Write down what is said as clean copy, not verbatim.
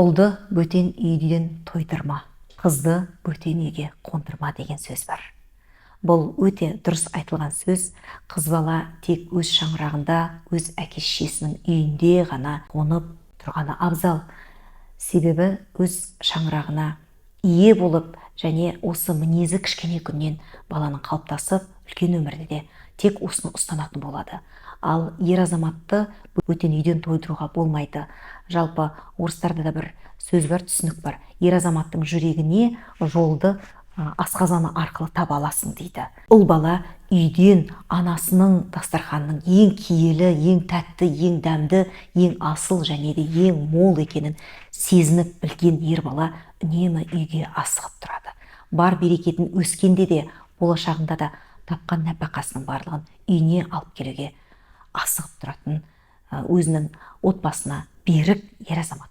Ұлды бөтен үйден тойдырма, қызды бөтен үйге қондырма деген сөз бар. Бұл өте дұрыс айтылған сөз. Қыз бала тек өз шаңырағында, өз әке-шешесінің үйінде ғана қонып тұрғаны абзал. Себебі өз шаңырағына ие болып, және осы мінезі кішкене күннен баланың қалыптасып, үлкен өмірде де тек осыны ұстанатын болады. Ал ер азаматты бөтен үйден тойдыруға болмайды. Жалпы орыстарда да бір сөз бар, түсінік бар. Ер азаматтың жүрегіне жолды асқазаны арқылы таба аласың дейді. Ұл бала үйден анасының дастарханының ең киелі, ең тәтті, ең дәмді, ең асыл және де ең мол екенін сезініп білген ер бала үнемі үйге асығып тұрады. Бар берекетін өскенде де, болашағында да тапқан нәпақасының барлығын үйіне алып келуге асығып тұратын, өзінің отбасына берік ер азамат.